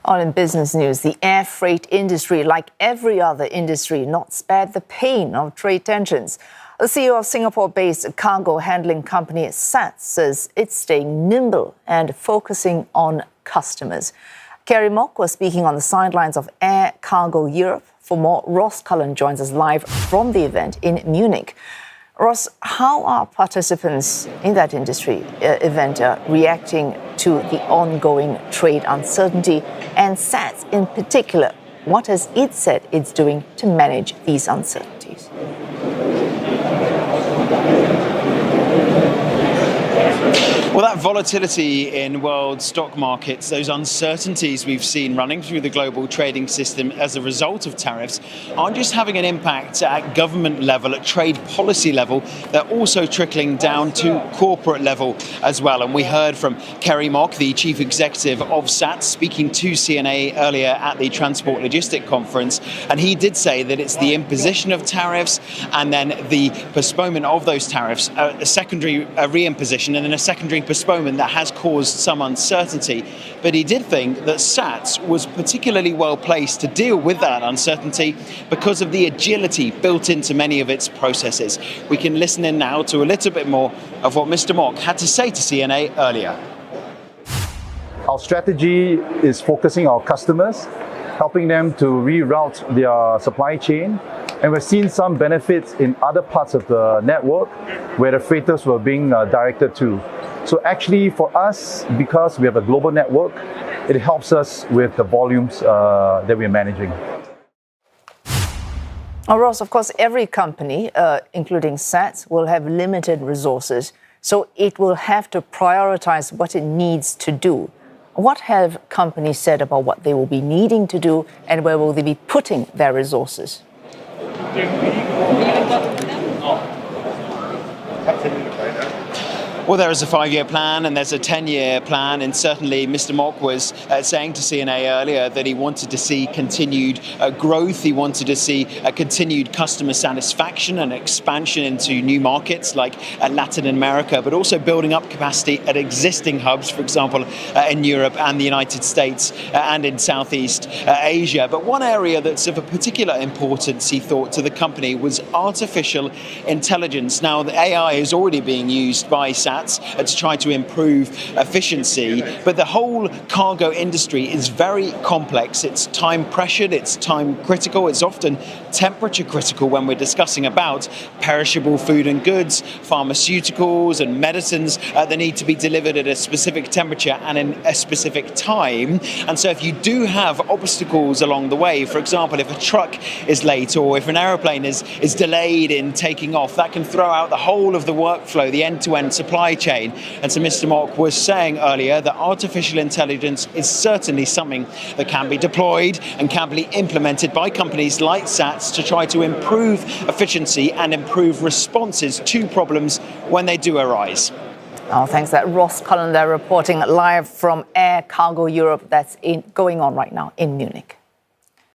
On in business news, the air freight industry, like every other industry, not spared the pain of trade tensions. The CEO of Singapore-based cargo handling company SATS says it's staying nimble and focusing on customers. Kerry Mok was speaking on the sidelines of Air Cargo Europe. For more, Ross Cullen joins us live from the event in Munich. Ross, how are participants in that industry event reacting to the ongoing trade uncertainty? And SATS in particular, what has it said it's doing to manage these uncertainties? Well, that volatility in world stock markets, those uncertainties we've seen running through the global trading system as a result of tariffs, aren't just having an impact at government level, at trade policy level, they're also trickling down to corporate level as well. And we heard from Kerry Mok, the chief executive of SATS, speaking to CNA earlier at the Transport Logistic Conference. And he did say that it's the imposition of tariffs and then the postponement of those tariffs, a secondary reimposition and then a secondary postponement that has caused some uncertainty. But he did think that SATS was particularly well placed to deal with that uncertainty because of the agility built into many of its processes. We can listen in now to a little bit more of what Mr. Mok had to say to CNA earlier. Our strategy is focusing on our customers, helping them to reroute their supply chain. And we've seen some benefits in other parts of the network where the freighters were being directed to. So actually for us, because we have a global network, it helps us with the volumes that we're managing. Ross, of course, every company, including SATS, will have limited resources. So it will have to prioritize what it needs to do. What have companies said about what they will be needing to do and where will they be putting their resources? Well, there is a 5-year plan and there's a 10-year plan, and certainly Mr. Mok was saying to CNA earlier that he wanted to see continued growth. He wanted to see a continued customer satisfaction and expansion into new markets like Latin America, but also building up capacity at existing hubs, for example, in Europe and the United States and in Southeast Asia. But one area that's of a particular importance, he thought, to the company was artificial intelligence. Now, the AI is already being used by SATS to try to improve efficiency, but the whole cargo industry is very complex. It's time pressured, it's time critical, it's often temperature critical when we're discussing about perishable food and goods, pharmaceuticals and medicines that need to be delivered at a specific temperature and in a specific time. And so if you do have obstacles along the way, for example, if a truck is late or if an aeroplane is delayed in taking off, that can throw out the whole of the workflow, the end-to-end supply chain. And so Mr. Mok was saying earlier that artificial intelligence is certainly something that can be deployed and can be implemented by companies like SATS to try to improve efficiency and improve responses to problems when they do arise. Oh, thanks. That Ross Cullen there reporting live from Air Cargo Europe that's going on right now in Munich.